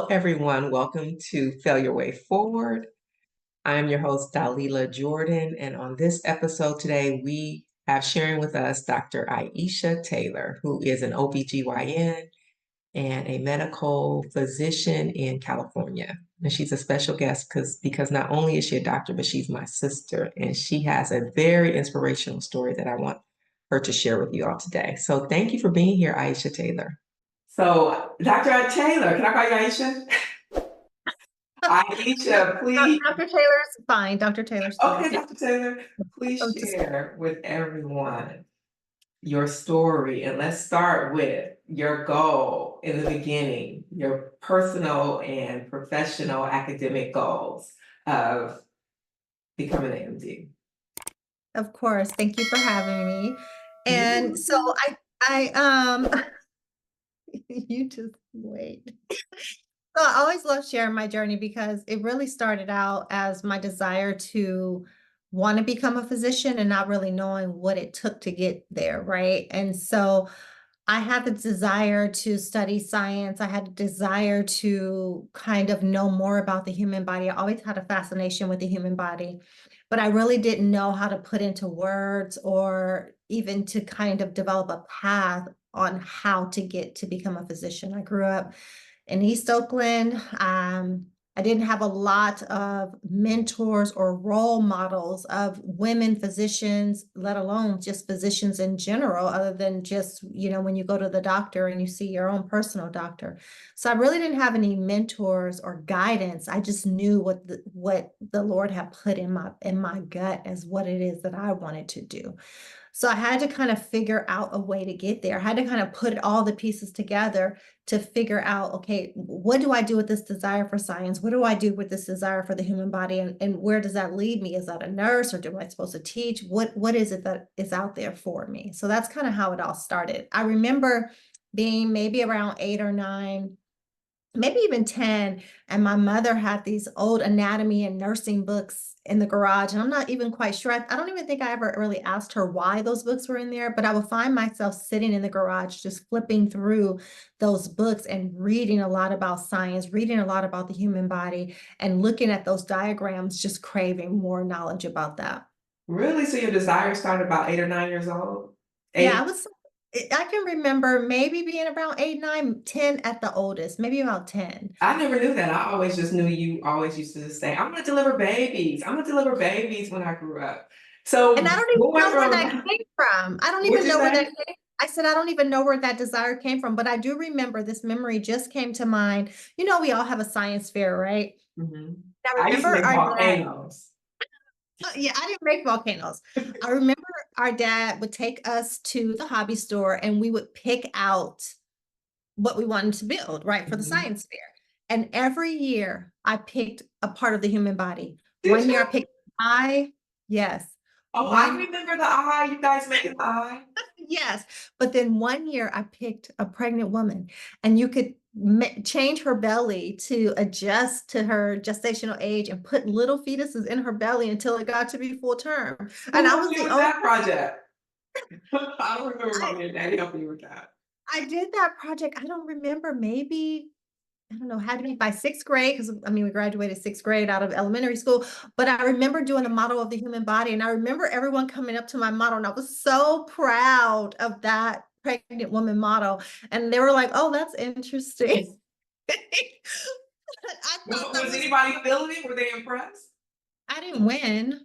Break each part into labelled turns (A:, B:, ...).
A: Everyone. Welcome to Fail Your Way Forward. I am your host, Dalila Jordan, and on this episode today, we have sharing with us Dr. Aisha Taylor, who is an OBGYN and a medical physician in California. And she's a special guest because not only is she a doctor, but she's my sister, and she has a very inspirational story that I want her to share with you all today. So thank you for being here, Aisha Taylor. So, Dr. Taylor, can I call you Aisha? Aisha, please.
B: Dr. Taylor's fine. Dr. Taylor's fine.
A: Okay, Dr. Taylor, please share with everyone your story. And let's start with your goal in the beginning, your personal and professional academic goals of becoming an MD.
B: Of course. Thank you for having me. And so I you just wait. So I always love sharing my journey because it really started out as my desire to want to become a physician and not really knowing what it took to get there, right? And so I had the desire to study science. I had a desire to kind of know more about the human body. I always had a fascination with the human body, but I really didn't know how to put into words or even to kind of develop a path on how to get to become a physician. I grew up in East Oakland. I didn't have a lot of mentors or role models of women physicians, let alone just physicians in general, other than just, when you go to the doctor and you see your own personal doctor. So I really didn't have any mentors or guidance. I just knew what the Lord had put in my gut as what it is that I wanted to do. So I had to kind of figure out a way to get there. I had to kind of put all the pieces together to figure out, okay, what do I do with this desire for science? What do I do with this desire for the human body? And where does that lead me? Is that a nurse or am I supposed to teach? What is it that is out there for me? So that's kind of how it all started. I remember being maybe around 8 or 9, maybe even 10, and my mother had these old anatomy and nursing books in the garage, and I'm not even quite sure. I don't even think I ever really asked her why those books were in there, but I would find myself sitting in the garage just flipping through those books and reading a lot about science, reading a lot about the human body, and looking at those diagrams, just craving more knowledge about that.
A: Really? So your desire started about 8 or 9 years old?
B: Yeah,
A: 8?
B: I can remember maybe being around 8, 9, 10 at the oldest, maybe about 10.
A: I never knew that. I always just knew you always used to just say, I'm gonna deliver babies. I'm gonna deliver babies when I grew up.
B: And I
A: So
B: don't even
A: going
B: know where that
A: from
B: came from. I don't
A: what'd
B: even
A: you
B: know where that
A: say?
B: came. I said, I don't even know where that desire came from, but I do remember this memory just came to mind. We all have a science fair, right?
A: Mhm.
B: I
A: I used
B: remember
A: to make
B: our dad.
A: volcanoes.
B: Yeah, I didn't make volcanoes. I remember our dad would take us to the hobby store and we would pick out what we wanted to build, right, for the
A: Mhm.
B: science fair. And every year I picked a part of the human body.
A: Did
B: One year I
A: you?
B: picked the eye. Yes.
A: Oh, I
B: One
A: remember the eye. You guys making the eye.
B: Yes, but then one year I picked a pregnant woman, and you could change her belly to adjust to her gestational age and put little fetuses in her belly until it got to be full term. And
A: Who
B: I
A: helped
B: was
A: you
B: the
A: with
B: only
A: that project? I don't remember
B: I,
A: mommy and daddy helping you with that.
B: I did that project. I don't remember, maybe I don't know, had to be by 6th grade because I mean we graduated 6th grade out of elementary school. But I remember doing the model of the human body, and I remember everyone coming up to my model, and I was so proud of that pregnant woman model. And they were like, "Oh, that's interesting." I thought that
A: Was
B: was
A: anybody feeling it? Were they impressed?
B: I didn't win.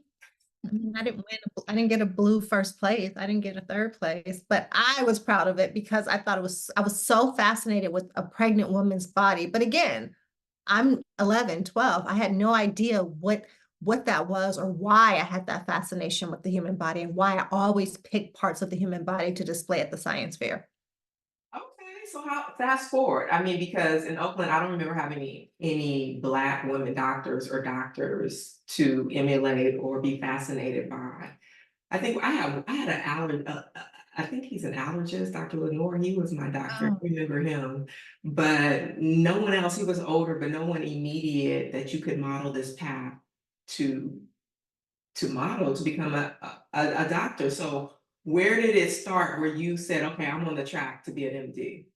B: I didn't win. I didn't get a blue first place. I didn't get a third place, but I was proud of it because I was so fascinated with a pregnant woman's body. But again, I'm 11, 12. I had no idea what that was or why I had that fascination with the human body and why I always picked parts of the human body to display at the science fair.
A: Okay, so how fast forward? I mean, because in Oakland, I don't remember having any Black women doctors or doctors to emulate or be fascinated by. I had an allergy. I think he's an allergist, Dr. Lenore. He was my doctor. I
B: Oh,
A: remember him, but no one else. He was older, but no one immediate that you could model this path to model to become a doctor. So where did it start where you said, okay, I'm on the track to be an MD?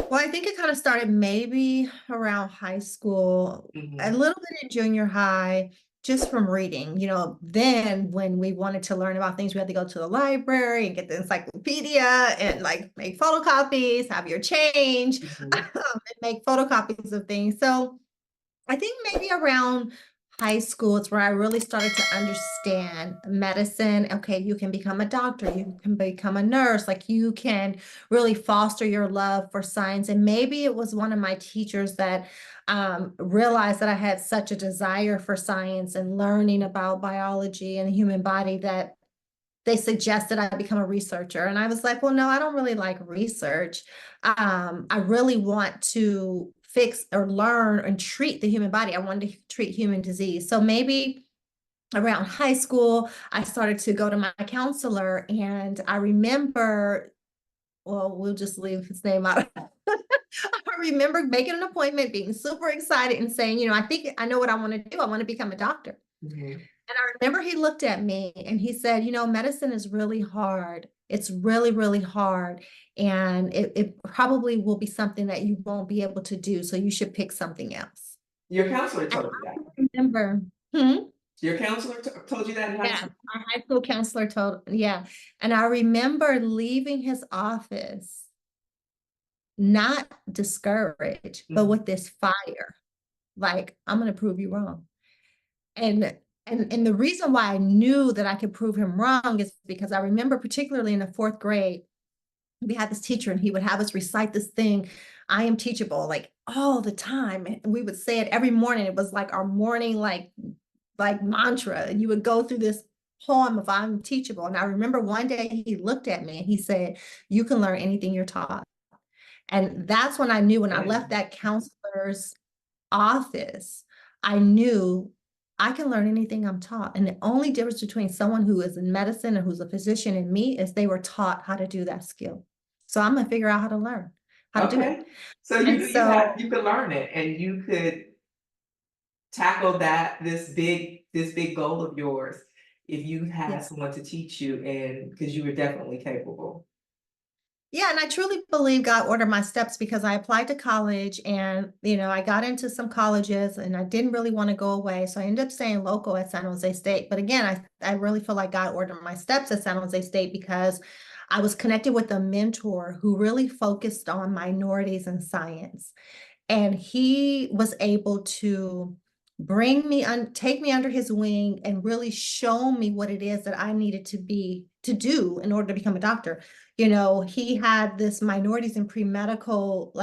B: Well, I think it kind of started maybe around high school, a
A: Hmm.
B: little bit in junior high, just from reading. Then when we wanted to learn about things, we had to go to the library and get the encyclopedia and like make photocopies, have your change,
A: Hmm.
B: and make photocopies of things. So I think maybe around high school, it's where I really started to understand medicine. Okay, you can become a doctor, you can become a nurse, like you can really foster your love for science. And maybe it was one of my teachers that realized that I had such a desire for science and learning about biology and the human body that they suggested I become a researcher. And I was like, well, no, I don't really like research. I really want to fix or learn and treat the human body. I wanted to treat human disease. So maybe around high school, I started to go to my counselor, and I remember, well, we'll just leave his name out. I remember making an appointment, being super excited and saying, I think I know what I want to do. I want to become a doctor.
A: Hmm.
B: And I remember he looked at me and he said, medicine is really hard. It's really, really hard. And it probably will be something that you won't be able to do. So you should pick something else.
A: Your counselor
B: And
A: told you that.
B: I remember, hmm,
A: Your counselor told you that in high
B: yeah,
A: school?
B: our high school counselor told, yeah. And I remember leaving his office, not discouraged, but
A: Hmm.
B: with this fire. Like, I'm going to prove you wrong. And and the reason why I knew that I could prove him wrong is because I remember particularly in the fourth grade, we had this teacher and he would have us recite this thing, I am teachable, like all the time. And we would say it every morning. It was like our morning like mantra. And you would go through this poem of I'm teachable. And I remember one day he looked at me and he said, you can learn anything you're taught. And that's when I knew when I left
A: Amen.
B: that counselor's office, I knew I can learn anything I'm taught. And the only difference between someone who is in medicine and who's a physician and me is they were taught how to do that skill. So I'm gonna figure out how to learn how to do it.
A: Okay. So you
B: And
A: knew
B: so,
A: you could learn it and you could tackle this big goal of yours if you
B: yeah.
A: had someone to teach you and because you were definitely capable.
B: Yeah, and I truly believe God ordered my steps because I applied to college and, I got into some colleges and I didn't really want to go away. So I ended up staying local at San Jose State. But again, I really feel like God ordered my steps at San Jose State because I was connected with a mentor who really focused on minorities in science. And he was able to take me under his wing and really show me what it is that I needed to do in order to become a doctor. He had this minorities in pre-medical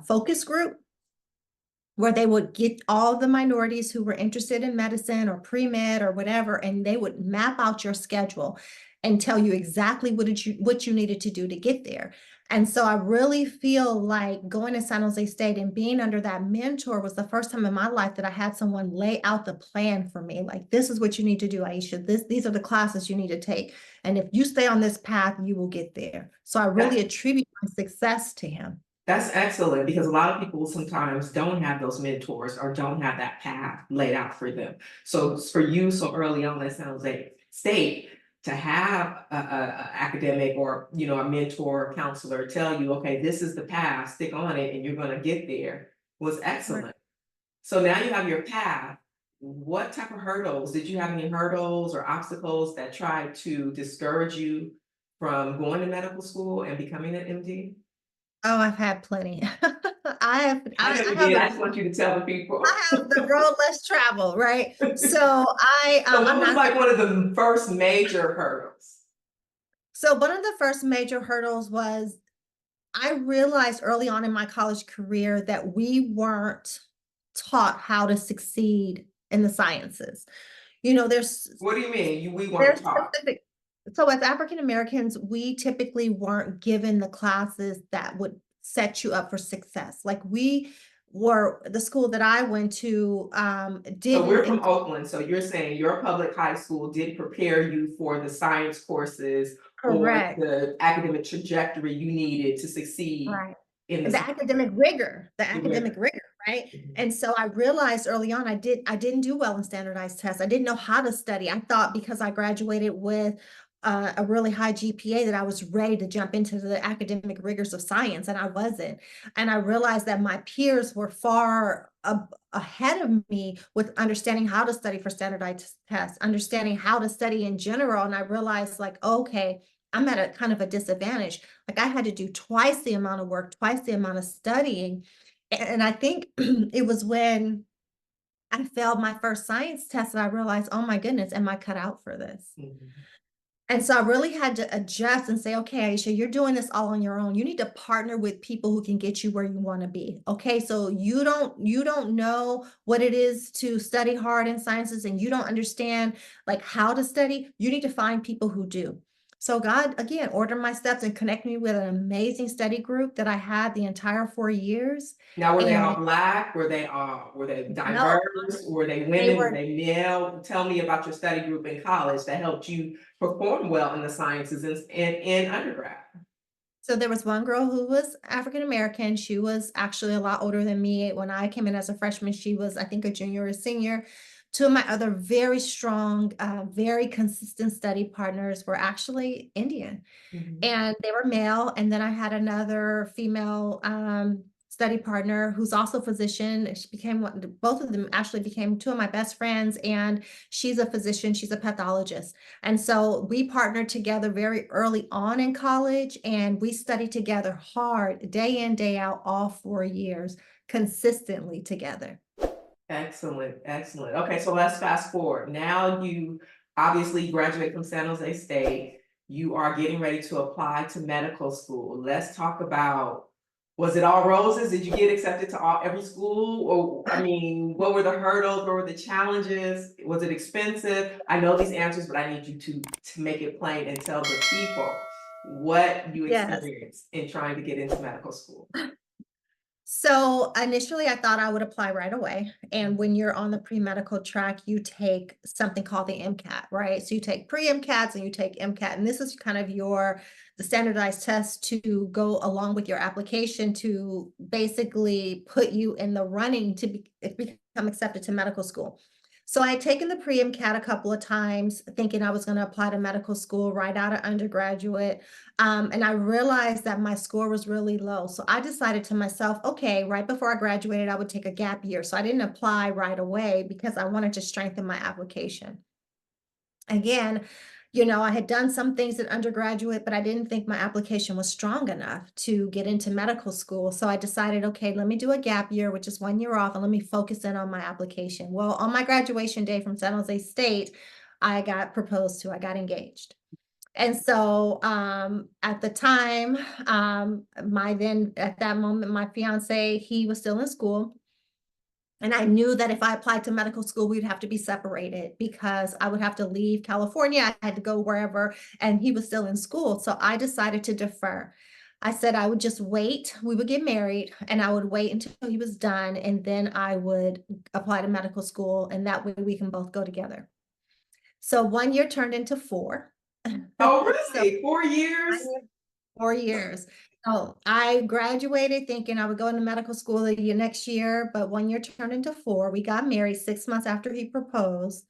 B: focus group where they would get all the minorities who were interested in medicine or pre-med or whatever, and they would map out your schedule and tell you exactly what you needed to do to get there. And so I really feel like going to San Jose State and being under that mentor was the first time in my life that I had someone lay out the plan for me. Like, this is what you need to do, Aisha. These are the classes you need to take. And if you stay on this path, you will get there. So I really
A: That
B: attribute my success to him.
A: that's excellent because a lot of people sometimes don't have those mentors or don't have that path laid out for them. So for you, so early on, that sounds like state to have a academic or a mentor counselor tell you, okay, this is the path, stick on it, and you're going to get there was
B: Right.
A: excellent. So now you have your path. What type of hurdles did you have any hurdles or obstacles that tried to discourage you from going to medical school and becoming an MD?
B: Oh, I've had plenty.
A: I know
B: I
A: you
B: have
A: did.
B: the
A: I just want you to tell the people.
B: I have the road less traveled, right? So
A: So what
B: I'm
A: was
B: not
A: like one of the first major hurdles?
B: so one of the first major hurdles was I realized early on in my college career that we weren't taught how to succeed in the sciences. You know, there's
A: What do you mean? We weren't
B: there's
A: taught.
B: specific so as African Americans, we typically weren't given the classes that would set you up for success. Like we were the school that I went to
A: So
B: didn't
A: we're from
B: include
A: Oakland. So you're saying your public high school did prepare you for the science courses or
B: correct.
A: the academic trajectory you needed to succeed
B: Right.
A: in the
B: The
A: science. The
B: academic
A: rigor.
B: rigor, right?
A: Mhm.
B: And so I realized early on I didn't do well in standardized tests. I didn't know how to study. I thought because I graduated with a really high GPA that I was ready to jump into the academic rigors of science, and I wasn't. And I realized that my peers were far ahead of me with understanding how to study for standardized tests, understanding how to study in general. And I realized, like, okay, I'm at a kind of a disadvantage. Like, I had to do twice the amount of work, twice the amount of studying. And I think it was when I failed my first science test that I realized, oh my goodness, am I cut out for this?
A: Mhm.
B: And so I really had to adjust and say, okay, Aisha, you're doing this all on your own. You need to partner with people who can get you where you want to be. Okay. So you don't know what it is to study hard in sciences and you don't understand like how to study. You need to find people who do. So God, again, ordered my steps and connect me with an amazing study group that I had the entire 4 years.
A: Now, were they
B: And
A: all black? Were they
B: no,
A: diverse? Were they
B: they
A: women? Were
B: were
A: they male? Tell me about your study group in college that helped you perform well in the sciences in undergrad.
B: So there was one girl who was African American. She was actually a lot older than me. When I came in as a freshman, she was, I think, a junior or senior. Two of my other very strong, very consistent study partners were actually Indian
A: Mhm.
B: and they were male. And then I had another female study partner who's also a physician. She became both of them actually became two of my best friends. And she's a physician, she's a pathologist. And so we partnered together very early on in college, and we studied together hard, day in, day out, all 4 years, consistently together.
A: Excellent, excellent. Okay, so let's fast forward. Now you obviously graduate from San Jose State. You are getting ready to apply to medical school. Let's talk about, was it all roses? Did you get accepted to every school? Or I mean, what were the hurdles? What were the challenges? Was it expensive? I know these answers, but I need you to make it plain and tell the people what you
B: Yes.
A: experienced in trying to get into medical school.
B: So initially, I thought I would apply right away. And when you're on the pre-medical track, you take something called the MCAT, right? So you take pre-MCATs and you take MCAT, and this is kind of the standardized test to go along with your application to basically put you in the running to become accepted to medical school. So I had taken the pre-MCAT a couple of times, thinking I was going to apply to medical school right out of undergraduate. And I realized that my score was really low. So I decided to myself, okay, right before I graduated, I would take a gap year. So I didn't apply right away because I wanted to strengthen my application. Again, I had done some things in undergraduate, but I didn't think my application was strong enough to get into medical school. So I decided, okay, let me do a gap year, which is 1 year off, and let me focus in on my application. Well, on my graduation day from San Jose State, I got proposed to, I got engaged. And so, at the time, at that moment, my fiance, he was still in school. And I knew that if I applied to medical school, we'd have to be separated because I would have to leave California. I had to go wherever, and he was still in school. So I decided to defer. I said I would just wait. We would get married, and I would wait until he was done, and then I would apply to medical school, and that way we can both go together. So 1 year turned into four.
A: Oh,
B: So
A: really? 4 years?
B: 4 years. So I graduated thinking I would go into medical school the next year, but 1 year turned into four. We got married 6 months after he proposed,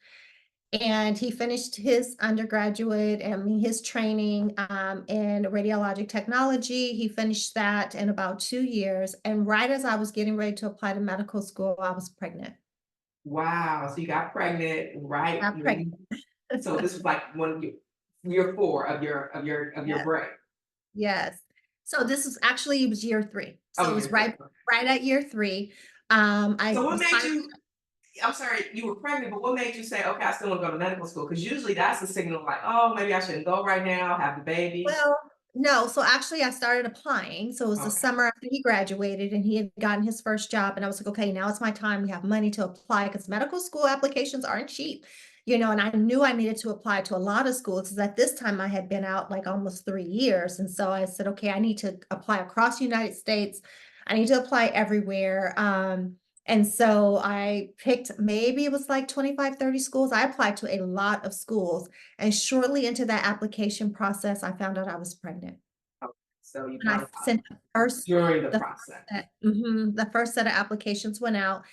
B: and he finished his undergraduate, I mean, his training in radiologic technology. He finished that in about 2 years. And right as I was getting ready to apply to medical school, I was pregnant.
A: Wow, so you got pregnant right
B: Got
A: when
B: pregnant.
A: you, so this was like one of year 4 of your
B: Yes.
A: break.
B: Yes. So this was actually it was year 3. So
A: Oh,
B: it was
A: year 3.
B: right at year 3. I
A: So what
B: was
A: made
B: finally
A: you, I'm sorry, you were pregnant, but what made you say, okay, I still want to go to medical school? Because usually that's a signal like, oh, maybe I shouldn't go right now, have the baby.
B: well, no, so actually I started applying. So it was the
A: Okay.
B: summer after he graduated and he had gotten his first job. And I was like, okay, now it's my time. We have money to apply because medical school applications aren't cheap, and I knew I needed to apply to a lot of schools because at this time I had been out like almost 3 years. And so I said, okay, I need to apply across the United States. I need to apply everywhere. And so I picked, maybe it was like 25, 30 schools. I applied to a lot of schools. And shortly into that application process, I found out I was pregnant.
A: Okay. So you
B: And I
A: found out
B: sent
A: during the
B: the first
A: process.
B: the first set of applications went out,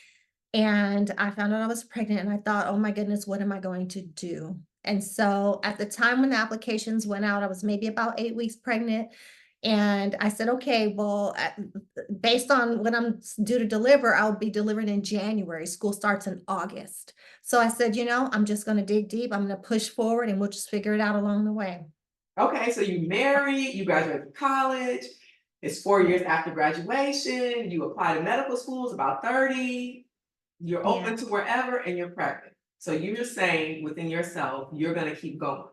B: and I found out I was pregnant, and I thought, "Oh my goodness, what am I going to do?" And so at the time when the applications went out, I was maybe about 8 weeks pregnant. And I said, okay, well, based on when I'm due to deliver, I'll be delivering in January. School starts in August. So I said, I'm just going to dig deep. I'm going to push forward and we'll just figure it out along the way.
A: Okay, so you married, you graduated from college. It's 4 years after graduation. You apply to medical schools, about 30. You're
B: Yeah.
A: open to wherever, and you're pregnant. So you're just saying within yourself, you're going to keep going.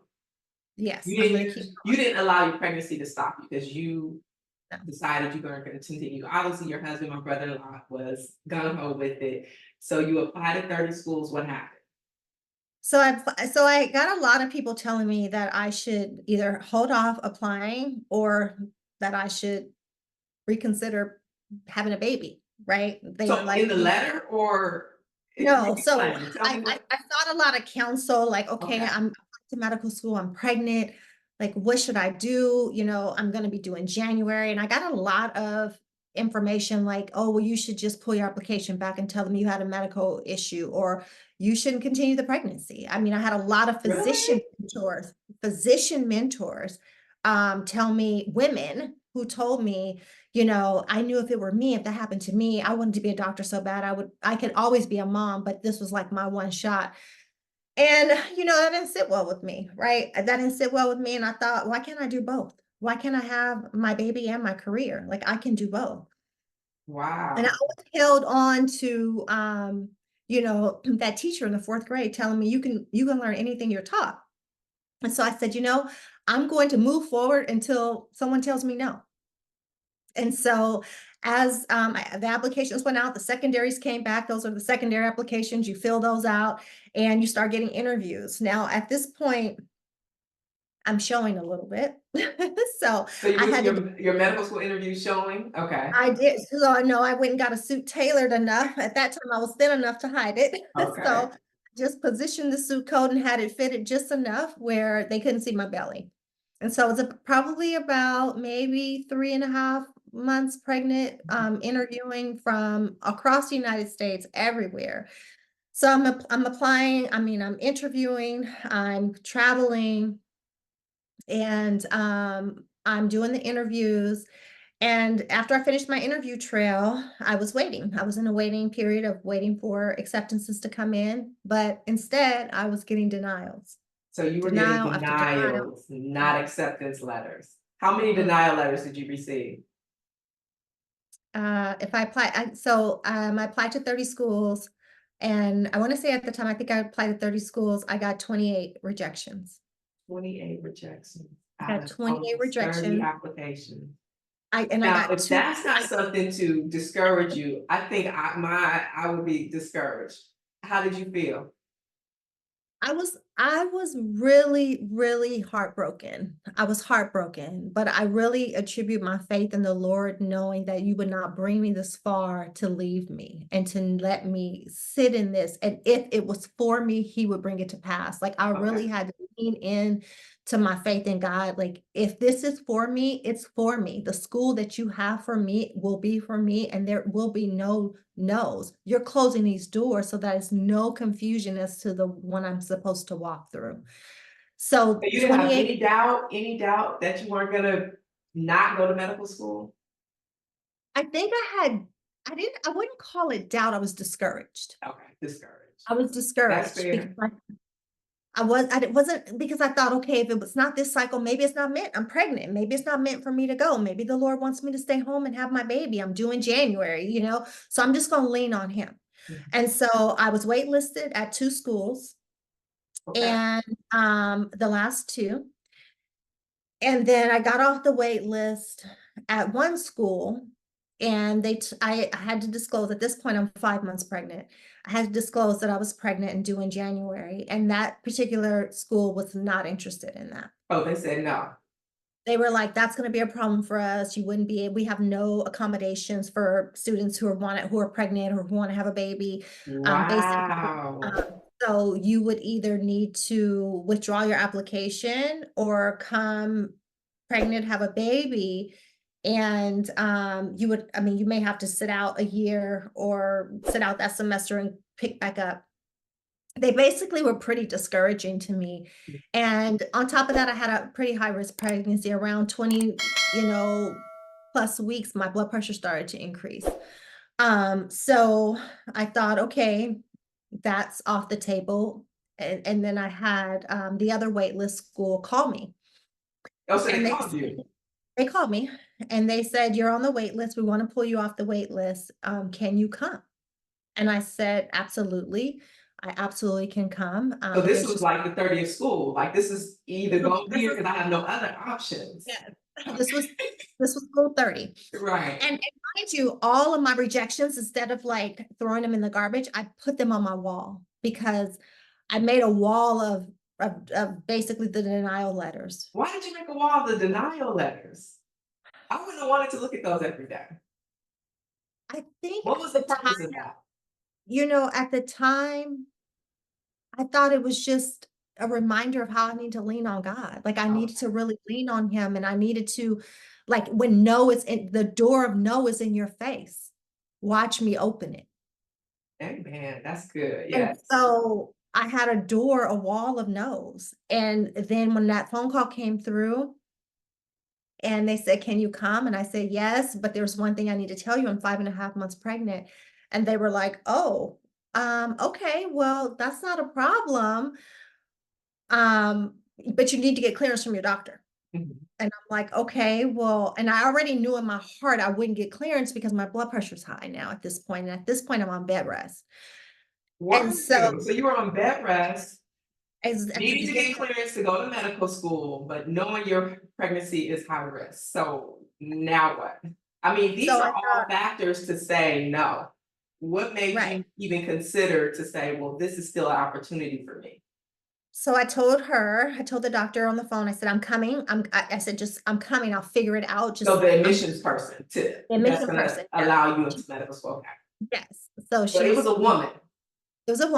B: Yes.
A: You
B: I'm
A: didn't
B: going to keep
A: use, you didn't allow your pregnancy to stop you because you
B: going.
A: decided you're going to continue. Obviously, your husband, my brother-in-law, was gung ho with it. So you applied to 30 schools. What happened?
B: So I got a lot of people telling me that I should either hold off applying or that I should reconsider having a baby, right? They were
A: So in
B: like,
A: the letter, or
B: no. So
A: explain? Tell
B: I,
A: me
B: I
A: what.
B: I sought a lot of counsel, like, okay,
A: Okay.
B: I'm applying to medical school, I'm pregnant. Like, what should I do? I'm going to be doing January. And I got a lot of information like, oh, well, you should just pull your application back and tell them you had a medical issue, or you shouldn't continue the pregnancy. I mean, I had a lot of
A: Really?
B: physician mentors tell me, women who told me, I knew if it were me, if that happened to me, I wanted to be a doctor so bad. I could always be a mom, but this was like my one shot. And, that didn't sit well with me, right? That didn't sit well with me. And I thought, why can't I do both? Why can't I have my baby and my career? Like, I can do both. And I
A: Wow.
B: always held on to, that teacher in the fourth grade telling me you can learn anything you're taught. And so I said, I'm going to move forward until someone tells me no. And so as the applications went out, the secondaries came back. Those are the secondary applications. You fill those out and you start getting interviews. Now, at this point, I'm showing a little bit. So
A: So you
B: I
A: went to
B: had to
A: your medical school interview showing? Okay.
B: I did. So I know I went and got a suit tailored enough. At that time, I was thin enough to hide it.
A: Okay.
B: So just positioned the suit coat and had it fitted just enough where they couldn't see my belly. And so it was probably about maybe 3.5 months pregnant, interviewing from across the United States, everywhere. So I'm applying. I mean, I'm interviewing. I'm traveling, and I'm doing the interviews. And after I finished my interview trail, I was waiting. I was in a waiting period of waiting for acceptances to come in, but instead I was getting denials,
A: So you were getting
B: denial after denial.
A: denials, not acceptance letters. How many
B: Mhm.
A: denial letters did you receive?
B: If I apply, I applied to 30 schools, and I want to say at the time, I think I applied to 30 schools. I got 28 rejections.
A: 28 rejections
B: I
A: out
B: got
A: of
B: 28
A: almost 30
B: rejections.
A: applications.
B: I
A: Now,
B: got
A: if
B: two.
A: that's not something to discourage you, I think I would be discouraged. How did you feel?
B: I was really, really heartbroken. I was heartbroken, but I really attribute my faith in the Lord, knowing that you would not bring me this far to leave me and to let me sit in this. And if it was for me, he would bring it to pass. Like, I
A: Okay.
B: really had to lean in to my faith in God. Like, if this is for me, it's for me. The school that you have for me will be for me, and there will be no knows. You're closing these doors so that it's no confusion as to the one I'm supposed to walk through. So
A: But you didn't have
B: 28,
A: any doubt that you weren't gonna not go to medical school?
B: I wouldn't call it doubt. I was discouraged.
A: Okay, discouraged.
B: I was
A: That's
B: discouraged because
A: fair.
B: it wasn't because I thought, okay, if it was not this cycle, maybe it's not meant. I'm pregnant. Maybe it's not meant for me to go. Maybe the Lord wants me to stay home and have my baby. I'm due in January. So I'm just going to lean on him.
A: Mhm.
B: And so I was waitlisted at two schools,
A: Okay.
B: and the last two. And then I got off the wait list at one school, and I had to disclose at this point, I'm 5 months pregnant. I had to disclose that I was pregnant and due in January, and that particular school was not interested in that.
A: Oh, they said no.
B: They were like, "That's gonna be a problem for us. You wouldn't be we have no accommodations for students who are pregnant or who wanna have a baby." Basically,
A: Wow.
B: so you would either need to withdraw your application or come pregnant, have a baby, and, you may have to sit out a year or sit out that semester and pick back up. they basically were pretty discouraging to me. And on top of that, I had a pretty high risk pregnancy around 20, plus weeks, my blood pressure started to increase. So I thought, okay, that's off the table. And then I had the other waitlist school call me
A: Oh, so they
B: and
A: called you.
B: they called me and they said, "You're on the wait list. We want to pull you off the wait list. Can you come?" And I said, "Absolutely. I absolutely can come."
A: So this
B: There's
A: was
B: just
A: like the 30th school. Like this is either go
B: this
A: here
B: was
A: because I have no other options.
B: yes, this was
A: Okay.
B: this was school 30.
A: Right.
B: And mind you, all of my rejections, instead of like throwing them in the garbage, I put them on my wall because I made a wall of basically the denial letters.
A: Why did you make a wall of the denial letters? I wouldn't have wanted to look at those every day.
B: I think
A: What
B: at
A: was
B: the
A: the
B: time,
A: purpose of that?
B: at the time, I thought it was just a reminder of how I need to lean on God. Like I needed to
A: Okay.
B: really lean on him and I needed to like when no is in the door of no is in your face, watch me open it.
A: Amen. That's good.
B: And
A: Yes.
B: so I had a door, a wall of no's. And then when that phone call came through and they said, "Can you come?" And I said, "Yes, but there's one thing I need to tell you. I'm 5.5 months pregnant." And they were like, "Oh, okay, well, that's not a problem. But you need to get clearance from your doctor."
A: Mhm.
B: And I'm like, "Okay, well," and I already knew in my heart I wouldn't get clearance because my blood pressure's high now at this point. And at this point, I'm on bed rest.
A: Were
B: And so
A: you? So you were on bed rest,
B: as at the
A: needing to get
B: beginning,
A: clearance to go to medical school, but knowing your pregnancy is high risk. So now what? I mean, these
B: so I
A: are all
B: thought,
A: factors to say no. What made
B: right.
A: you even consider to say, well, this is still an opportunity for me?
B: So I told the doctor on the phone, I said, "I'm coming. I said, just, I'm coming. I'll figure it out.
A: So
B: Just,
A: the
B: I'm
A: admissions person to
B: the
A: that's
B: admission
A: gonna
B: person." Yeah.
A: allow you into medical school. Okay.
B: Yes. So
A: But it was a woman.
B: it was a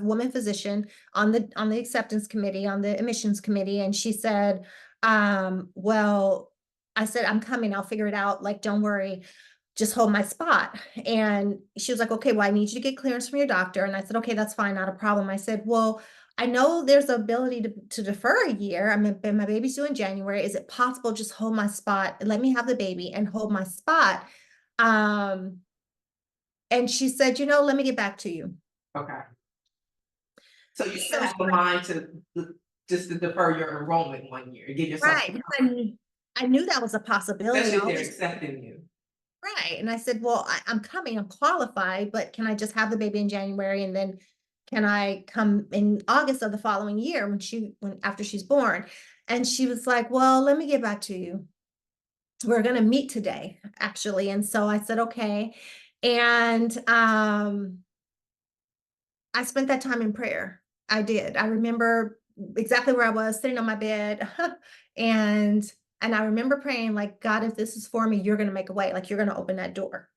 B: woman physician on the acceptance committee, on the admissions committee, and she said, well, I said, "I'm coming. I'll figure it out. Like, don't worry. Just hold my spot." And she was like, "Okay, well, I need you to get clearance from your doctor." And I said, "Okay, that's fine, not a problem." I said, "Well, I know there's the ability to defer a year. I mean, my baby's due in January. Is it possible just hold my spot? Let me have the baby and hold my spot." Um, and she said, "Let me get back to you."
A: Okay. So you even
B: So
A: have the mind to just to defer your enrollment 1 year, give yourself
B: right,
A: some
B: because
A: time,
B: I knew that was a possibility.
A: especially
B: I
A: if they're
B: always
A: accepting you.
B: right, and I said, "Well, I'm coming, I'm qualified, but can I just have the baby in January, and then can I come in August of the following year when after she's born?" And she was like, "Well, let me get back to you. We're gonna meet today, actually." And so I said, "Okay." And, I spent that time in prayer. I did. I remember exactly where I was sitting on my bed and I remember praying like, "God, if this is for me, you're going to make a way. Like you're going to open that door."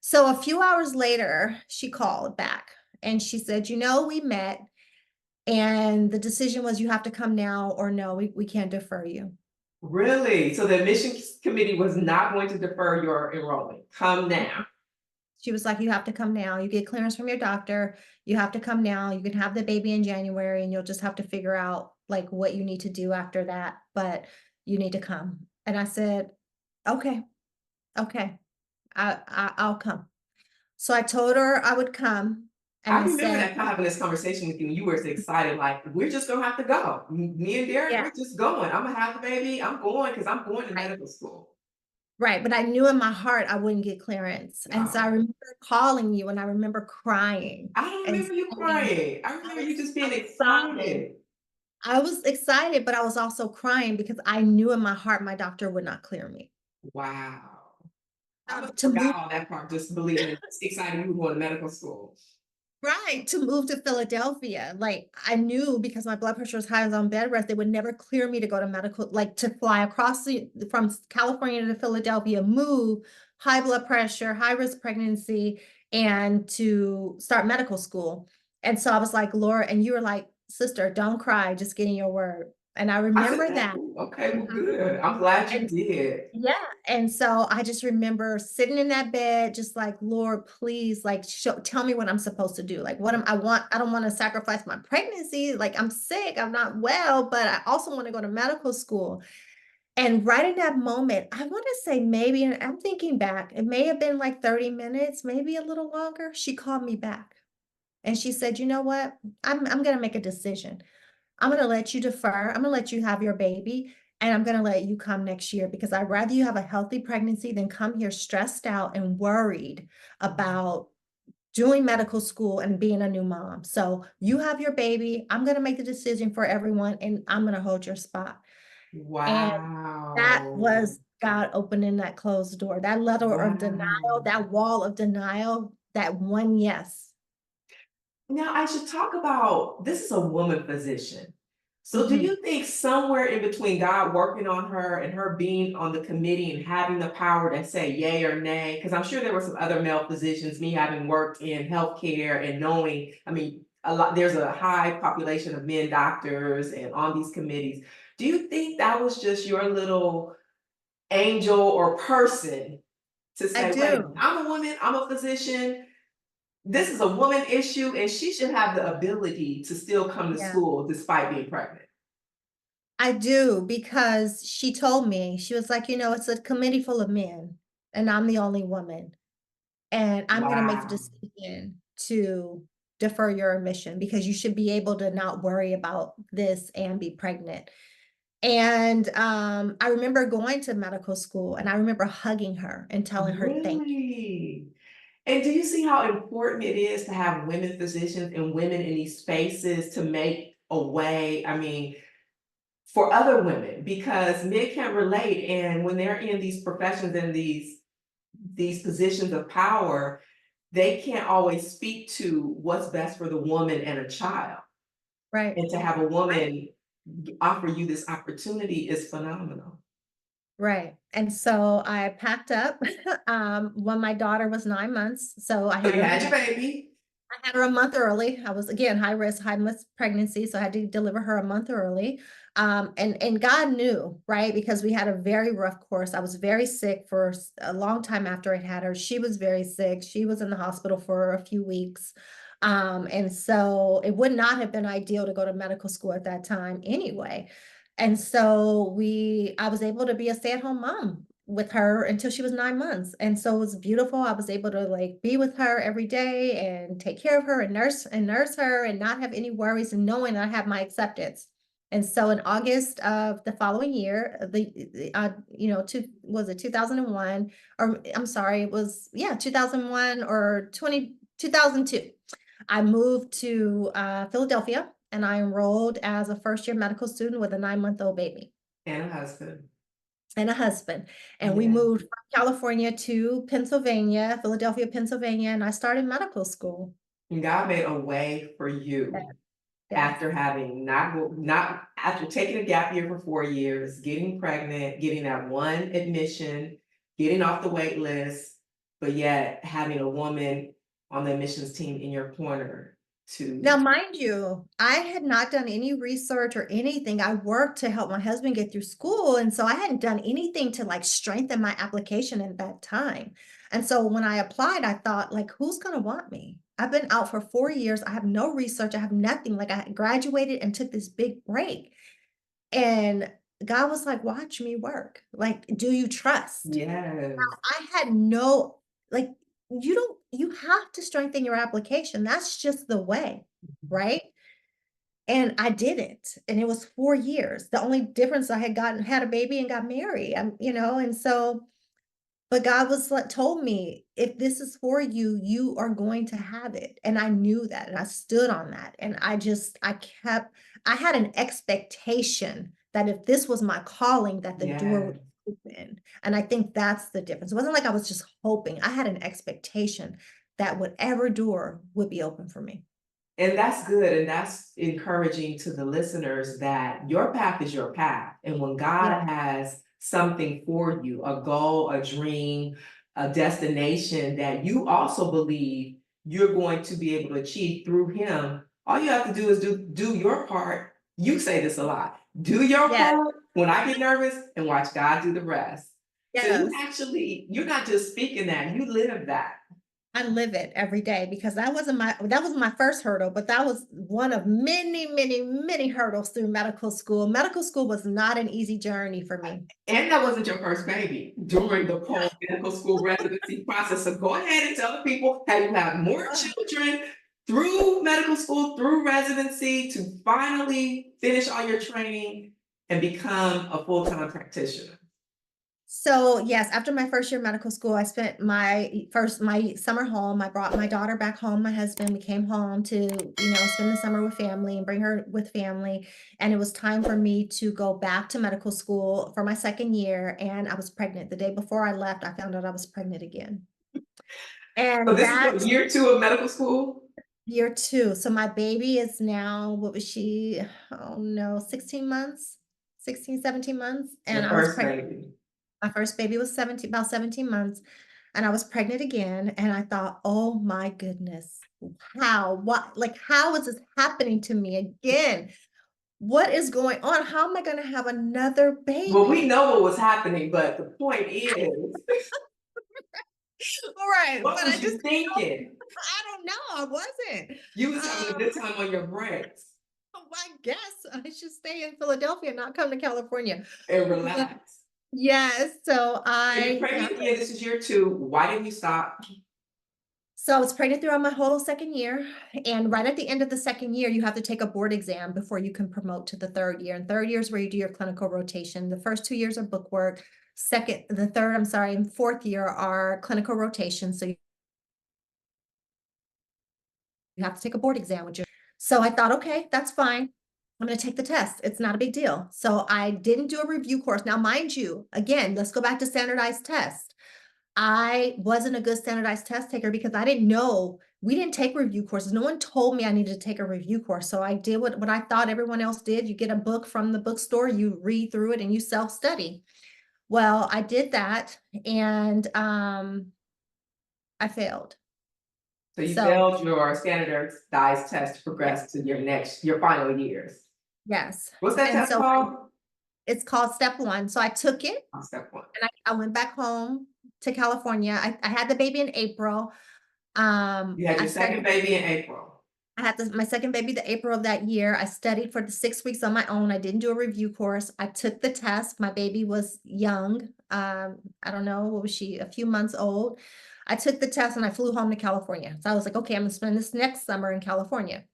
B: So a few hours later, she called back and she said, "We met and the decision was you have to come now or no, we can't defer you."
A: Really? So the admissions committee was not going to defer your enrollment. Come now.
B: She was like, "You have to come now. You get clearance from your doctor. You have to come now. You can have the baby in January and you'll just have to figure out like what you need to do after that, but you need to come." And I said, "Okay, okay. I'll come." So I told her I would come and
A: I
B: I
A: remember
B: said,
A: that having this conversation with you, and you were excited, like, we're just gonna have to go. Me and Derek,
B: "Yeah,
A: we're just going. I'm gonna have the baby. I'm going because I'm going to
B: right."
A: medical school.
B: Right, but I knew in my heart I wouldn't get clearance. And so I
A: No.
B: remember calling you and I remember crying
A: I don't
B: and
A: remember you
B: saying,
A: crying. I remember you just
B: I
A: being
B: was sobbing.
A: excited.
B: I was excited, but I was also crying because I knew in my heart my doctor would not clear me.
A: Wow. I must have
B: To move
A: forgot all that part, just believing excited you were going to medical school.
B: right, to move to Philadelphia, like, I knew because my blood pressure was high, I was on bed rest, they would never clear me to go to medical like, to fly across the from California to Philadelphia, move, high blood pressure, high risk pregnancy, and to start medical school, and so I was like, "Laura," and you were like, "Sister, don't cry, just get in your word." And I
A: I said
B: remember
A: that.
B: that.
A: Ooh, okay, well,
B: Mhm.
A: good. I'm glad you
B: And
A: did.
B: yeah, and so I just remember sitting in that bed, just like, "Lord, please, like, tell me what I'm supposed to do. Like, what am I don't wanna sacrifice my pregnancy, like, I'm sick, I'm not well, but I also wanna go to medical school." And right in that moment, I wanna say maybe, and I'm thinking back, it may have been like 30 minutes, maybe a little longer, she called me back, and she said, "You know what? I'm gonna make a decision. I'm gonna let you defer. I'm gonna let you have your baby, and I'm gonna let you come next year because I'd rather you have a healthy pregnancy than come here stressed out and worried about doing medical school and being a new mom. So you have your baby. I'm gonna make the decision for everyone, and I'm gonna hold your spot." And that
A: Wow.
B: was God opening that closed door, that letter of denial,
A: Wow.
B: that wall of denial, that one yes.
A: Now, I should talk about this is a woman physician. So, do
B: Mhm.
A: you think somewhere in between God working on her and her being on the committee and having the power to say yay or nay? Because I'm sure there were some other male physicians, me having worked in healthcare and knowing, I mean, a lot, there's a high population of men doctors and on these committees. Do you think that was just your little angel or person to
B: I
A: say, wait a minute,
B: do.
A: I'm a woman, I'm a physician, this is a woman issue, and she should have the ability to still come to
B: Yeah.
A: school despite being pregnant.
B: I do, because she told me, she was like, "It's a committee full of men, and I'm the only woman, and I'm gonna make the
A: Wow.
B: decision to defer your admission because you should be able to not worry about this and be pregnant." And, I remember going to medical school, and I remember hugging her and telling her, "Thank you."
A: Really? And do you see how important it is to have women physicians and women in these spaces to make a way? I mean, for other women, because men can't relate, and when they're in these professions and these positions of power, they can't always speak to what's best for the woman and a child.
B: Right.
A: And to have a
B: Right.
A: woman offer you this opportunity is phenomenal.
B: Right, and so I packed up, when my daughter was 9 months, so
A: So you had your baby.
B: I had her a month early. I was, again, high risk, high risk pregnancy, so I had to deliver her a month early. And God knew, right? Because we had a very rough course. I was very sick for a long time after I had her. She was very sick. She was in the hospital for a few weeks. And so it would not have been ideal to go to medical school at that time anyway. And so I was able to be a stay-at-home mom with her until she was 9 months, and so it was beautiful. I was able to, like, be with her every day and take care of her and nurse her and not have any worries and knowing I had my acceptance. And so in August of the following year, two was it 2001, or I'm sorry, it was, yeah, 2001 or 2002. I moved to, Philadelphia, and I enrolled as a first-year medical student with a 9-month-old baby
A: And a husband.
B: and a husband, and we
A: Yeah.
B: moved from California to Pennsylvania, Philadelphia, Pennsylvania, and I started medical school.
A: And God made a way for
B: Yes,
A: you
B: yes.
A: after having not after taking a gap year for 4 years, getting pregnant, getting that one admission, getting off the wait list, but yet having a woman on the admissions team in your corner to
B: Now, mind you, I had not done any research or anything. I worked to help my husband get through school, and so I hadn't done anything to, like, strengthen my application at that time. And so when I applied, I thought, like, "Who's gonna want me? I've been out for 4 years, I have no research, I have nothing, like, I had graduated and took this big break." And God was like, "Watch me work. Like, do you trust?"
A: yes.
B: I had no, like, you have to strengthen your application. That's just the way, right? And I didn't. And it was 4 years. The only difference I had a baby and got married. And so, but God was like, told me, if this is for you, you are going to have it. And I knew that, and I stood on that. And I had an expectation that if this was my calling, that the door would
A: Yes.
B: open. And I think that's the difference. It wasn't like I was just hoping. I had an expectation that whatever door would be open for me.
A: And that's good, and that's encouraging to the listeners that your path is your path. And when
B: Yeah.
A: God has something for you, a goal, a dream, a destination that you also believe you're going to be able to achieve through Him, all you have to do is do your part You say this a lot. Do your
B: Yes,
A: part when I get nervous and watch God do the rest. So you
B: yes.
A: actually, you're not just speaking that, you live that.
B: I live it every day because that wasn't my first hurdle, but that was one of many, many, many hurdles through medical school. Medical school was not an easy journey for me.
A: And that wasn't your first baby during the whole medical school residency process. So go ahead and tell the people how you have more
B: Ugh.
A: children through medical school, through residency to finally finish all your training and become a full-time practitioner.
B: So yes, after my first year of medical school, I spent my summer home. I brought my daughter back home, my husband. We came home to, spend the summer with family and bring her with family. And it was time for me to go back to medical school for my second year. And I was pregnant. The day before I left, I found out I was pregnant again.
A: So
B: And
A: this is
B: that
A: what, year two of medical school?
B: year two. So my baby is now, what was she? Oh no, 16 months, 16, 17 months. And
A: Your
B: I was
A: first
B: pregnant.
A: baby.
B: My first baby was about 17 months, and I was pregnant again, and I thought, "Oh my goodness, how? What? Like, how is this happening to me again? What is going on? How am I gonna have another
A: Well, we
B: baby?"
A: know what was happening, but the point is,
B: All right,
A: what
B: but I
A: was
B: just
A: you thinking?
B: I don't know, I wasn't.
A: You was having a good time on your breaks
B: I guess I should stay in Philadelphia and not come to California.
A: and
B: But
A: relax.
B: yes, so
A: So you're
B: I found
A: pregnant again, this is year two. Why didn't you stop?
B: So I was pregnant throughout my whole second year, and right at the end of the second year, you have to take a board exam before you can promote to the third year. And third year is where you do your clinical rotation. The first 2 years are book work. The third, I'm sorry, and fourth year are clinical rotation. So you have to take a board exam with you. So I thought, okay, that's fine. I'm going to take the test. It's not a big deal. So I didn't do a review course. Now, mind you, again, let's go back to standardized test. I wasn't a good standardized test taker because I didn't know we didn't take review courses. No one told me I needed to take a review course. So I did what I thought everyone else did. You get a book from the bookstore, you read through it, and you self-study. Well, I did that, and I failed.
A: So you
B: So
A: failed your standardized test to
B: yeah,
A: progress to your final years.
B: yes.
A: What's that
B: And
A: test
B: so
A: called?
B: it's called step one. So I took it
A: Oh, step one.
B: and I went back home to California. I had the baby in April.
A: You had
B: I
A: your second
B: studied
A: baby in April.
B: I had my second baby the April of that year. I studied for the 6 weeks on my own. I didn't do a review course. I took the test. My baby was young. I don't know, what was she? A few months old. I took the test and I flew home to California. So I was like, okay, I'm gonna spend this next summer in California.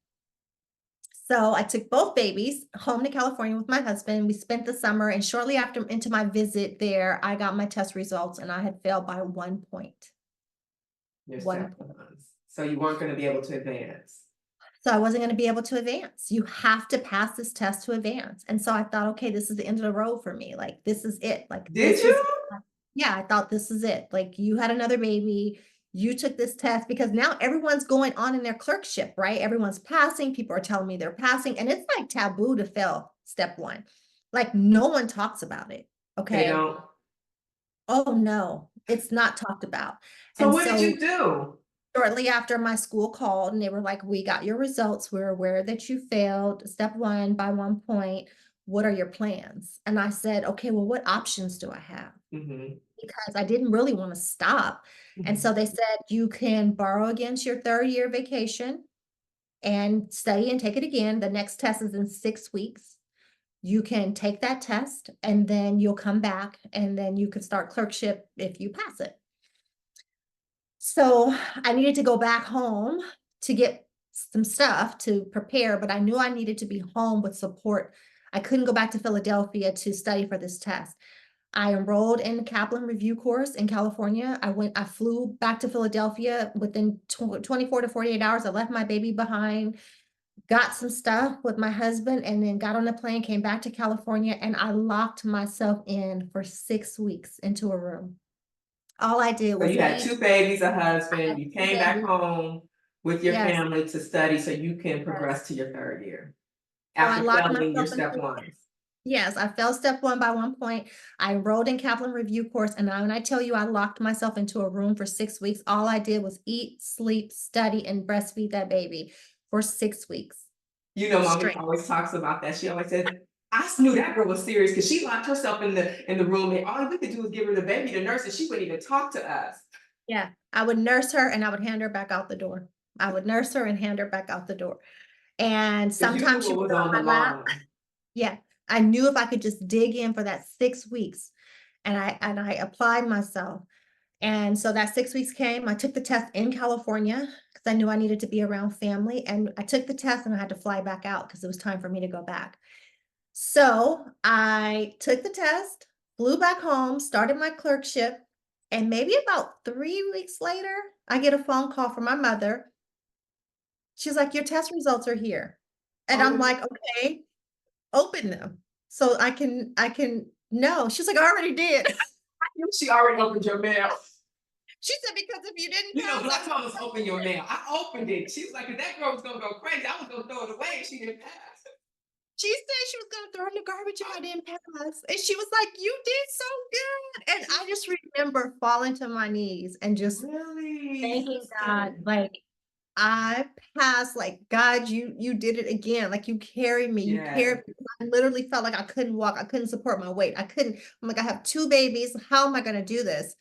B: So I took both babies home to California with my husband. We spent the summer, and shortly after into my visit there, I got my test results and I had failed by 1 point.
A: Your
B: One
A: step ones. So you weren't going to be able to advance.
B: So I wasn't gonna be able to advance. You have to pass this test to advance. And so I thought, okay, this is the end of the road for me. Like, this is it. Like,
A: Did
B: this was,
A: you?
B: yeah, I thought this is it. Like, you had another baby, you took this test because now everyone's going on in their clerkship, right? Everyone's passing. People are telling me they're passing. And it's like taboo to fail step one. Like, no one talks about it.
A: They
B: Okay.
A: don't.
B: Oh no, it's not talked about.
A: So
B: And
A: what did
B: so
A: you do?
B: shortly after, my school called and they were like, "We got your results. We're aware that you failed step one by 1 point. What are your plans?" And I said, "Okay, well, what options do I have?"
A: Hmm.
B: Because I didn't really want to stop. And
A: Hmm.
B: so they said, "You can borrow against your third year vacation and study and take it again. The next test is in 6 weeks. You can take that test and then you'll come back and then you can start clerkship if you pass it." So I needed to go back home to get some stuff to prepare, but I knew I needed to be home with support. I couldn't go back to Philadelphia to study for this test. I enrolled in the Kaplan review course in California. I flew back to Philadelphia within 24 to 48 hours. I left my baby behind, got some stuff with my husband, and then got on a plane, came back to California, and I locked myself in for 6 weeks into a room. All I did
A: So
B: was
A: you had
B: eat.
A: two babies, a
B: I had
A: husband. You
B: 2
A: came back
B: babies.
A: home with your
B: Yes,
A: family to study so you can
B: yes.
A: progress to your third year
B: So I
A: after
B: locked
A: failing your
B: myself
A: step
B: into
A: ones.
B: yes, I failed step 1 by 1 point. I enrolled in Kaplan review course, and when I tell you I locked myself into a room for 6 weeks, all I did was eat, sleep, study, and breastfeed that baby for 6 weeks.
A: Mommy
B: straight.
A: always talks about that. She always says, I knew that girl was serious because she locked herself in the room and all we could do was give her the baby to nurse and she wouldn't even talk to us.
B: Yeah, I would nurse her and I would hand her back out the door. I would nurse her and hand her back out the door. And
A: Because you knew
B: sometimes she
A: what
B: would
A: was
B: get
A: on the
B: on my lap.
A: line.
B: Yeah, I knew if I could just dig in for that 6 weeks and I applied myself. And so that 6 weeks came, I took the test in California because I knew I needed to be around family, and I took the test and I had to fly back out because it was time for me to go back. So, I took the test, flew back home, started my clerkship, and maybe about 3 weeks later, I get a phone call from my mother. She's like, "Your test results are here." And I'm
A: Oh,
B: like, "Okay, open them so I can know." She's like, "I already did."
A: she already opened your mail.
B: She said, "Because if you didn't pass,
A: Black
B: I'm
A: mamas open your mail. I opened it. She was like, if that girl was gonna go crazy, I was gonna throw it away if she didn't pass.
B: She said she was gonna throw in the garbage if I didn't pass, and she was like, "You did so good," and I just remember falling to my knees and just
A: Really,
B: thanking God,
A: sister?
B: like, I passed, like, "God, you did it again, like, you
A: Yes.
B: carried me." I literally felt like I couldn't walk, I couldn't support my weight, I'm like, "I have 2 babies, how am I gonna do this?"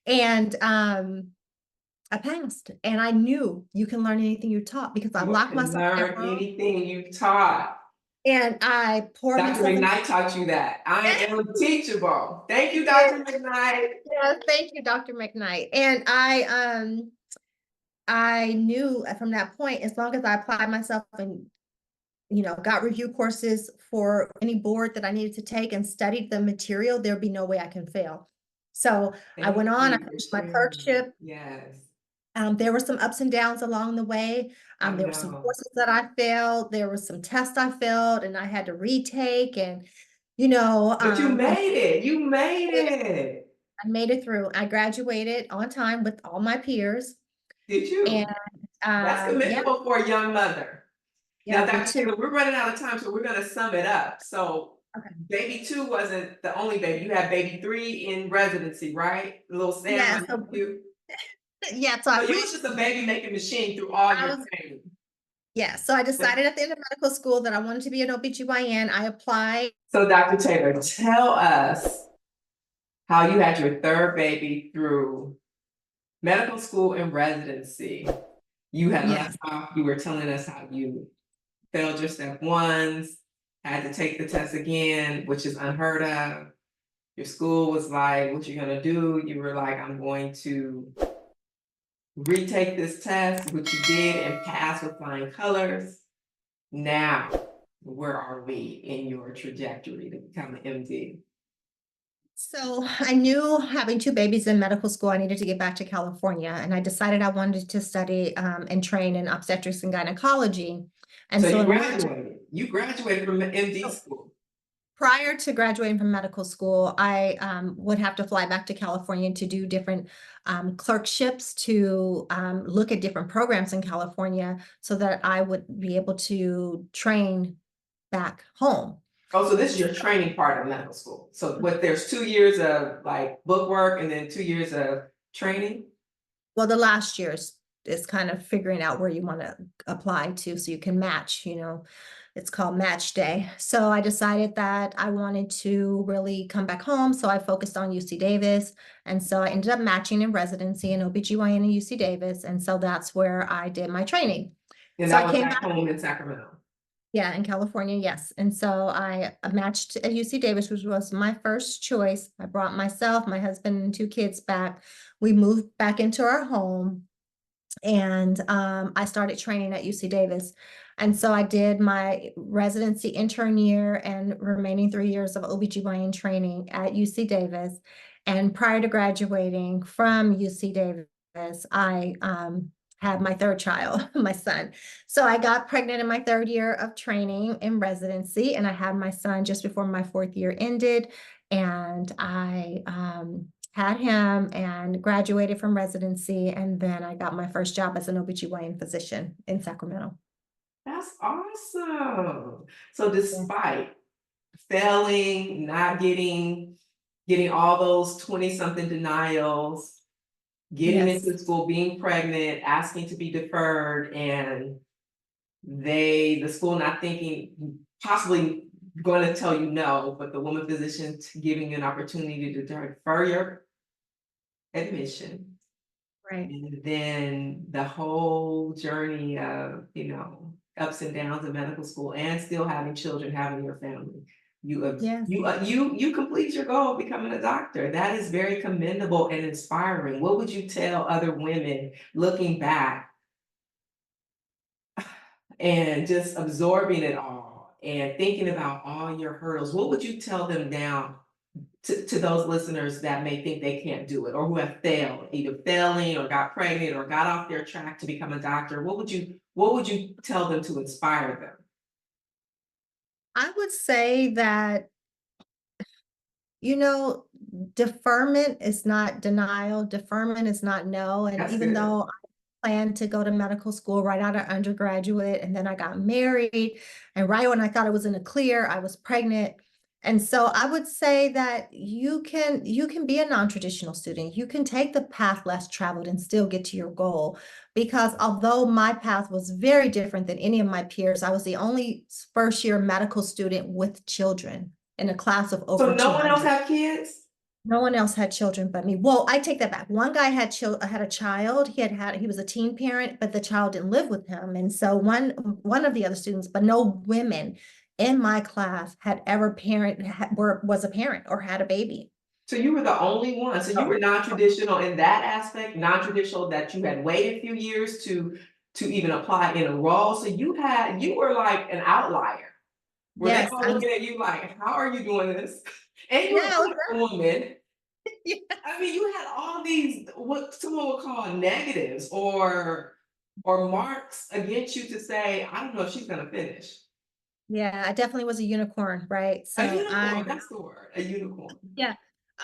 B: And, I passed, and I knew you can learn anything you taught because I
A: You
B: locked
A: can
B: myself in
A: learn
B: that room,
A: anything you taught.
B: and I poured
A: Dr.
B: myself into.
A: McKnight taught you that. I am teachable. Thank you,
B: Yeah,
A: Dr. McKnight.
B: yeah, thank you, Dr. McKnight. And I knew from that point, as long as I applied myself and, got review courses for any board that I needed to take and studied the material, there'd be no way I can fail. So I went
A: Thank
B: on, I
A: you for
B: finished my
A: sharing.
B: clerkship.
A: Yes,
B: There were some ups and downs along the way.
A: I
B: There were some
A: know.
B: courses that I failed. There were some tests I failed, and I had to retake. And
A: But you made it. You made it.
B: I made it through. I graduated on time with all my peers,
A: Did
B: and,
A: you? That's
B: yeah,
A: commendable for a young mother.
B: yeah,
A: Now,
B: me
A: Dr.
B: too.
A: Taylor, we're running out of time, so we're going to sum it up. So,
B: Okay.
A: baby two wasn't the only baby. You had baby three in residency, right? Little Sam,
B: Yeah,
A: my
B: so
A: nephew.
B: yeah, so I
A: So you was
B: reached
A: just a baby making machine through all
B: I
A: your
B: was
A: training.
B: yeah, so I decided at the end of medical school that I wanted to be an OBGYN. I applied.
A: So, Dr. Taylor, tell us how you had your third baby through medical school and residency. You had left
B: Yes.
A: off, you were telling us how you failed your step ones, had to take the test again, which is unheard of. Your school was like, what you gonna do? You were like, I'm going to retake this test, which you did and passed with flying colors. Now, where are we in your trajectory to become an MD?
B: So I knew having 2 babies in medical school, I needed to get back to California, and I decided I wanted to study, and train in obstetrics and gynecology. And
A: So
B: so
A: you
B: in order to
A: graduated. You graduated from MD
B: so
A: school.
B: prior to graduating from medical school, I, would have to fly back to California to do different, clerkships to, look at different programs in California so that I would be able to train back home.
A: Oh, so this is your training part of medical school. So what, there's 2 years of like book work and then 2 years of training?
B: Well, the last year's is kind of figuring out where you wanna apply to so you can match, it's called match day. So I decided that I wanted to really come back home, so I focused on UC Davis, and so I ended up matching in residency in OBGYN at UC Davis, and so that's where I did my training.
A: And
B: So I
A: that was
B: came
A: back
B: back.
A: home in Sacramento.
B: Yeah, in California, yes, and so I matched at UC Davis, which was my first choice. I brought myself, my husband, and 2 kids back. We moved back into our home, and I started training at UC Davis. And so I did my residency intern year and remaining 3 years of OBGYN training at UC Davis. And prior to graduating from UC Davis, I had my third child, my son. So I got pregnant in my third year of training in residency, and I had my son just before my fourth year ended. And I had him and graduated from residency, and then I got my first job as an OBGYN physician in Sacramento.
A: That's awesome. So
B: Yeah.
A: despite failing, not getting all those 20 something denials, getting
B: Yes.
A: into school, being pregnant, asking to be deferred, and the school not thinking, possibly going to tell you no, but the woman physician giving you an opportunity to defer your admission.
B: Right.
A: And then the whole journey of, ups and downs of medical school and still having children, having your family.
B: Yes.
A: You complete your goal of becoming a doctor. That is very commendable and inspiring. What would you tell other women looking back and just absorbing it all and thinking about all your hurdles? What would you tell them now to those listeners that may think they can't do it or who have failed, either failing or got pregnant or got off their track to become a doctor? What would you tell them to inspire them?
B: I would say that, you know, deferment is not denial, deferment is not no, and
A: That's
B: even
A: good.
B: though planned to go to medical school right out of undergraduate, and then I got married, and right when I thought it was in the clear, I was pregnant. And so I would say that you can be a non-traditional student. You can take the path less traveled and still get to your goal. Because although my path was very different than any of my peers, I was the only first year medical student with children in a class of
A: So
B: over
A: no one else
B: 200.
A: have kids?
B: No one else had children but me. Well, I take that back. One guy had a child. He was a teen parent, but the child didn't live with him. And so one of the other students, but no women in my class had ever was a parent or had a baby.
A: So you were the only one. So you
B: Oh,
A: were non-traditional in that aspect, non-traditional that you had waited a few years to even apply in a role. So you were like an outlier. Were they
B: yes,
A: all
B: I was.
A: looking at you like, how are you doing this? And you were
B: Yeah,
A: a black woman.
B: yeah,
A: I mean, you had all these what someone would call negatives or marks against you to say, I don't know if she's gonna finish.
B: yeah. I definitely was a unicorn, right?
A: A
B: So I
A: unicorn, that's the word, a unicorn.
B: Yeah,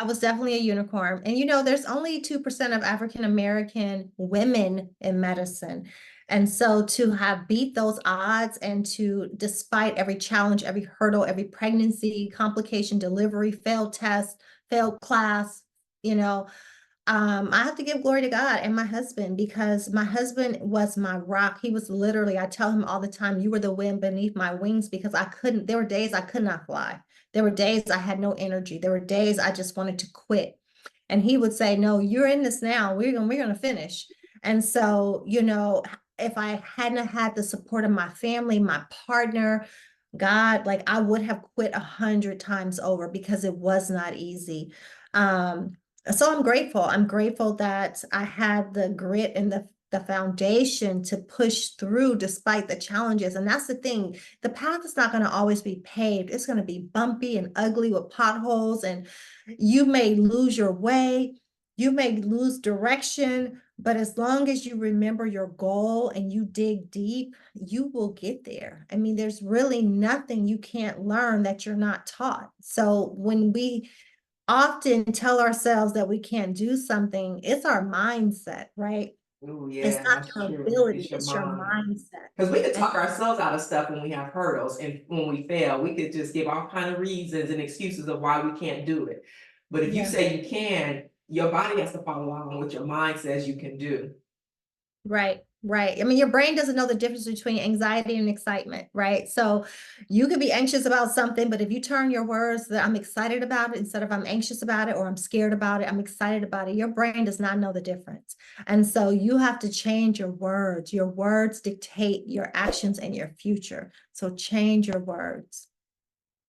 B: I was definitely a unicorn. And there's only 2% of African American women in medicine. And so to have beat those odds and to, despite every challenge, every hurdle, every pregnancy, complication, delivery, failed test, failed class, you know, I have to give glory to God and my husband because my husband was my rock. He was literally, I tell him all the time, you were the wind beneath my wings because there were days I could not fly. There were days I had no energy. There were days I just wanted to quit. And he would say, no, you're in this now. We're gonna finish. And so, if I hadn't had the support of my family, my partner, God, like I would have quit 100 times over because it was not easy. Um, so I'm grateful. I'm grateful that I had the grit and the foundation to push through despite the challenges. And that's the thing. The path is not going to always be paved. It's going to be bumpy and ugly with potholes, and you may lose your way. You may lose direction, but as long as you remember your goal and you dig deep, you will get there. I mean, there's really nothing you can't learn that you're not taught. So when we often tell ourselves that we can't do something, it's our mindset, right?
A: Oh
B: It's
A: yeah,
B: not
A: that's
B: your
A: true.
B: ability,
A: It's your
B: it's your
A: mind.
B: mindset.
A: Because we could
B: And
A: talk ourselves out of stuff when we have hurdles and when we fail. We could just give all kind of reasons and excuses of why we can't do it. But if you
B: yeah.
A: say you can, your body has to follow along with what your mind says you can do.
B: Right, right. I mean, your brain doesn't know the difference between anxiety and excitement, right? So you could be anxious about something, but if you turn your words that I'm excited about it instead of I'm anxious about it or I'm scared about it, I'm excited about it, your brain does not know the difference. And so you have to change your words. Your words dictate your actions and your future. So change your words.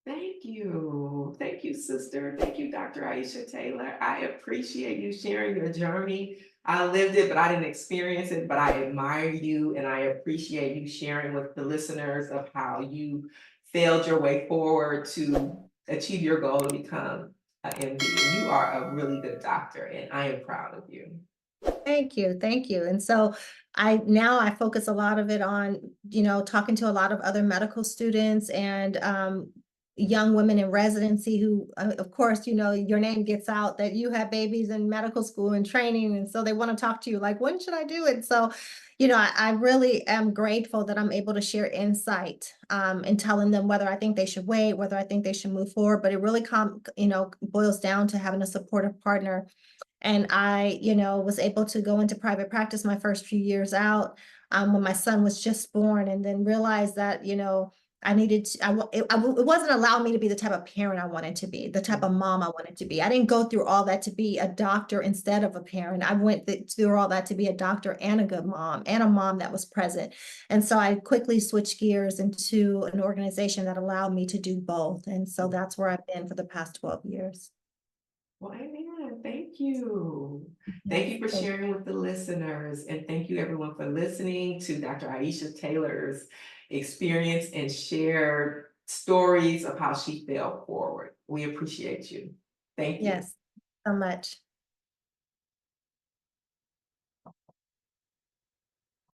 A: Thank you. Thank you, sister. Thank you, Dr. Aisha Taylor. I appreciate you sharing your journey. I lived it, but I didn't experience it. But I admire you and I appreciate you sharing with the listeners of how you failed your way forward to achieve your goal to become an MD. And you are a really good doctor, and I am proud of you.
B: Thank you. Thank you. And so I focus a lot of it on, talking to a lot of other medical students and young women in residency who, of course, your name gets out that you have babies in medical school and training. And so they want to talk to you like, when should I do it? So, I really am grateful that I'm able to share insight and telling them whether I think they should wait, whether I think they should move forward. But it really boils down to having a supportive partner and I, was able to go into private practice my first few years out. when my son was just born, and then realized that, I needed to, it wasn't allowing me to be the type of parent I wanted to be, the type of mom I wanted to be. I didn't go through all that to be a doctor instead of a parent. I went through all that to be a doctor and a good mom and a mom that was present. And so I quickly switched gears into an organization that allowed me to do both. And so that's where I've been for the past 12 years.
A: Well, amen. Thank you. Thank
B: Yes,
A: you for
B: thank
A: sharing with the listeners. And thank you, everyone, for listening to Dr. Aisha Taylor's experience and shared stories of how she fell forward. We appreciate you. Thank you.
B: Yes, so much.